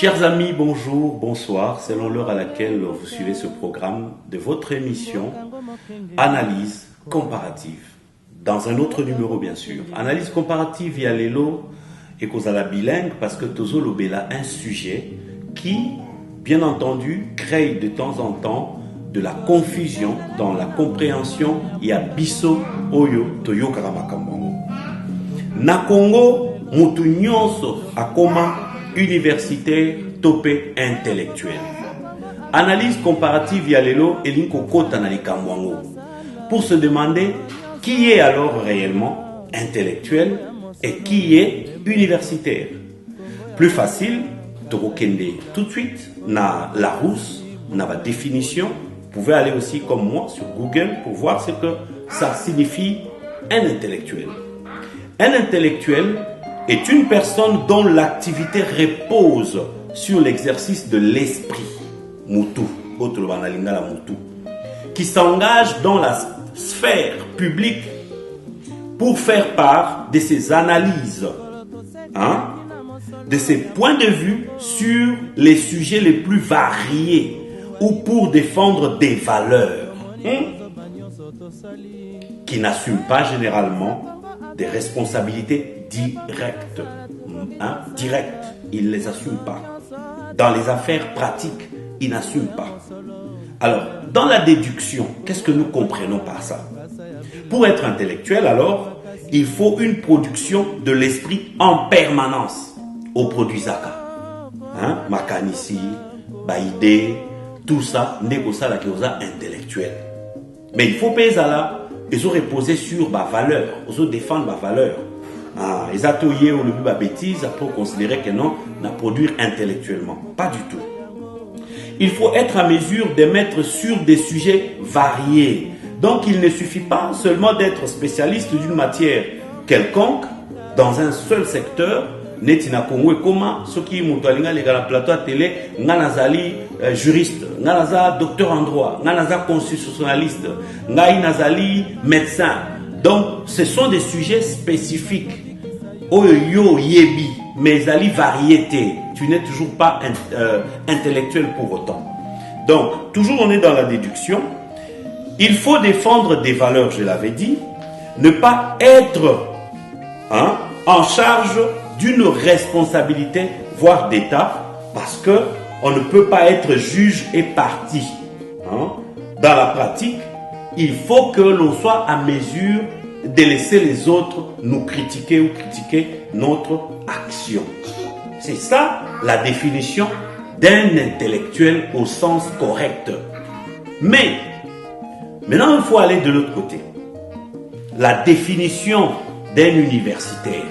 Chers amis, bonjour, bonsoir, selon l'heure à laquelle vous suivez ce programme de votre émission Analyse comparative. Dans un autre numéro, bien sûr. Analyse comparative via Lelo et Kozala bilingue parce que Tozo Lobela un sujet qui, bien entendu, crée de temps en temps de la confusion dans la compréhension et à biso oyo toyo karamakambango. Na Congo, mutu nyonso akoma universitaire topé intellectuel. Analyse comparative via Lelo et Linko Kota na likamwango. Pour se demander qui est alors réellement intellectuel et qui est universitaire. Plus facile, Torokende tout de suite, na Larousse, na la définition. Vous pouvez aller aussi comme moi sur Google pour voir ce que ça signifie un intellectuel. Un intellectuel est une personne dont l'activité repose sur l'exercice de l'esprit, Mutu, qui s'engage dans la sphère publique pour faire part de ses analyses, de ses points de vue sur les sujets les plus variés ou pour défendre des valeurs qui n'assument pas généralement des responsabilités directes. Directes, ils ne les assument pas. Dans les affaires pratiques, ils n'assument pas. Alors, dans la déduction, qu'est-ce que nous comprenons par ça? Pour être intellectuel, alors, il faut une production de l'esprit en permanence au produit Zaka. Makanisi, Baïdé, tout ça, négocia la causa intellectuelle. Mais il faut payer ça là. Ils ont reposé sur ma valeur, ils ont défendu ma valeur. Ils ont toyé au début ma bêtise pour considérer que non, n'a produire intellectuellement. Pas du tout. Il faut être à mesure de mettre sur des sujets variés. Donc il ne suffit pas seulement d'être spécialiste d'une matière quelconque dans un seul secteur. Netina Congo et comment ceux qui montent à la plateau à télé, Nanazali juriste, Nanaza docteur en droit, Nanaza constitutionnaliste, Nazali médecin. Donc ce sont des sujets spécifiques. Oyo yebi, mais ali variété. Tu n'es toujours pas intellectuel pour autant. Donc toujours on est dans la déduction. Il faut défendre des valeurs, je l'avais dit, ne pas être en charge d'une responsabilité, voire d'État, parce que on ne peut pas être juge et partie. Dans la pratique, il faut que l'on soit à mesure de laisser les autres nous critiquer ou critiquer notre action. C'est ça la définition d'un intellectuel au sens correct. Mais, maintenant il faut aller de l'autre côté. La définition d'un universitaire.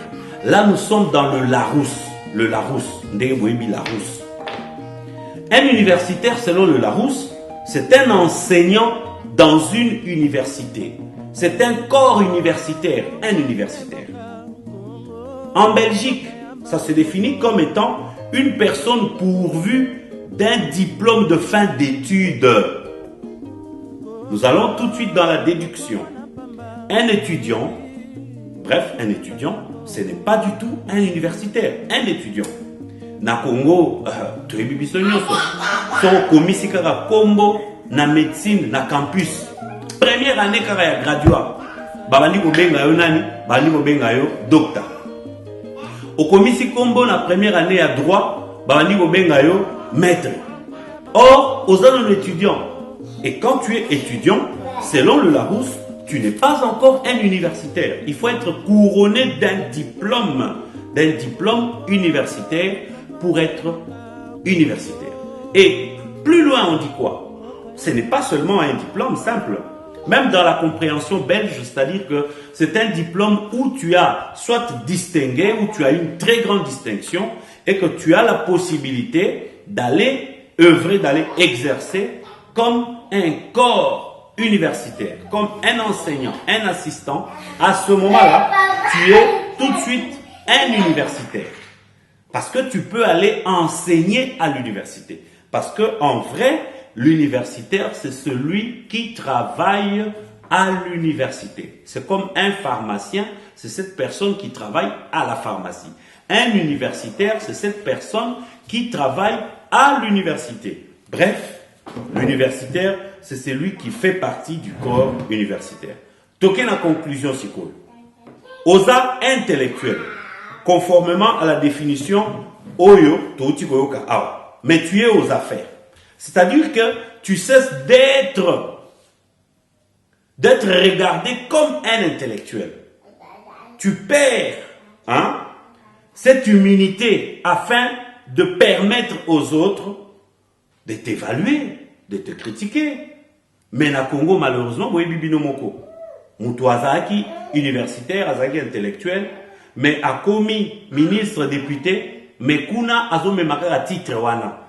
Là, nous sommes dans le Larousse. Le Larousse. Larousse. Un universitaire, selon le Larousse, c'est un enseignant dans une université. C'est un corps universitaire, un universitaire. En Belgique, ça se définit comme étant une personne pourvue d'un diplôme de fin d'études. Nous allons tout de suite dans la déduction. Un étudiant, ce n'est pas du tout un universitaire, un étudiant. Na Congo, tu es bibisonyo, so komisi kaka kombo na médecine na campus. Première année kaka ya graduat. Babandi ko benga yo nani? Babandi ko benga yo docteur. Au komisi kombo na première année ya droit, babandi ko benga yo maître. Or, aux autres étudiants. Et quand tu es étudiant, selon le Larousse, tu n'es pas encore un universitaire. Il faut être couronné d'un diplôme universitaire pour être universitaire. Et plus loin, on dit quoi? Ce n'est pas seulement un diplôme simple. Même dans la compréhension belge, c'est-à-dire que c'est un diplôme où tu as soit distingué, où tu as une très grande distinction et que tu as la possibilité d'aller œuvrer, d'aller exercer comme un corps universitaire, comme un enseignant, un assistant. À ce moment-là, tu es tout de suite un universitaire. Parce que tu peux aller enseigner à l'université. Parce que en vrai, l'universitaire, c'est celui qui travaille à l'université. C'est comme un pharmacien, c'est cette personne qui travaille à la pharmacie. Un universitaire, c'est cette personne qui travaille à l'université. Bref, l'universitaire, c'est celui qui fait partie du corps universitaire. Toquez la conclusion, Sikoyo. Osa intellectuel, conformément à la définition Oyo, Toutikoyoka Awa. Mais tu es aux affaires. C'est-à-dire que tu cesses d'être regardé comme un intellectuel. Tu perds cette humilité afin de permettre aux autres de t'évaluer, de te critiquer. Mais na Congo, malheureusement, boye bibino moko. Moutou azaki universitaire, azaki intellectuel, mais a commis ministre, député, mais kuna azome makara titre wana.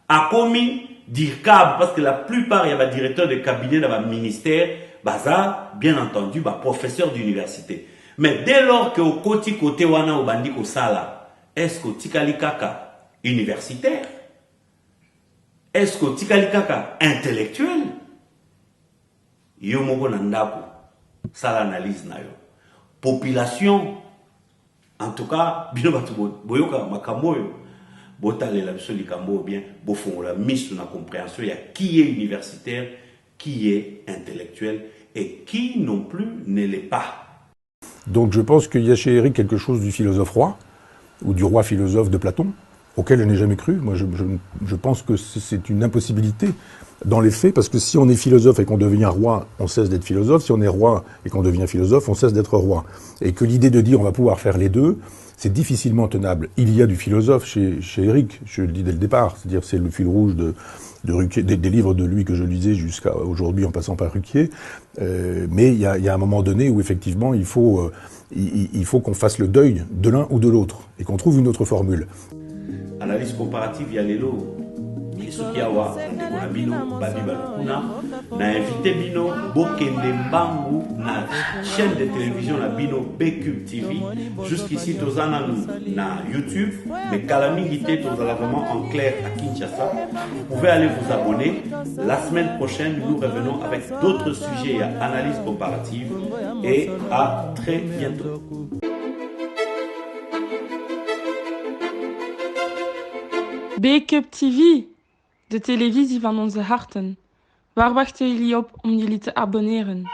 A commis DIRCAB, parce que la plupart, il y a des directeurs de cabinet dans le ministère, baza, bien entendu, professeur d'université. Mais dès lors que au côté wana au bandi ko sala, est-ce que tikali kaka universitaire? Est-ce que tikali kaka intellectuel? Yo moko nandako, sala analyse na yo. Population, en tout cas, bino batu boyoka makamoyo. Botalela biso likambo bien, bofongola miso na compréhension, il y a qui est universitaire, qui est intellectuel et qui non plus ne l'est pas. Donc je pense qu'il y a chez Éric quelque chose du philosophe roi, ou du roi philosophe de Platon, auquel je n'ai jamais cru. Moi je pense que c'est une impossibilité dans les faits, parce que si on est philosophe et qu'on devient roi, on cesse d'être philosophe. Si on est roi et qu'on devient philosophe, on cesse d'être roi. Et que l'idée de dire on va pouvoir faire les deux, c'est difficilement tenable. Il y a du philosophe chez Éric, je le dis dès le départ, c'est-à-dire c'est le fil rouge de Ruquier, des livres de lui que je lisais jusqu'à aujourd'hui en passant par Ruquier. Mais il y a un moment donné où effectivement il faut qu'on fasse le deuil de l'un ou de l'autre et qu'on trouve une autre formule. Analyse comparative, il y a l'élo. Kisukiawa, ndeko bino, babi balukuna, na invité bino, bokende mbangu, na chaîne de télévision na bino, BCube TV. Jusqu'ici, tozana nous, na YouTube, mais Kalamingité, tozala vraiment en clair à Kinshasa. Vous pouvez aller vous abonner. La semaine prochaine, nous revenons avec d'autres sujets à analyse comparative. Et à très bientôt. BCube TV, de televisie van onze harten. Waar wachten jullie op om jullie te abonneren?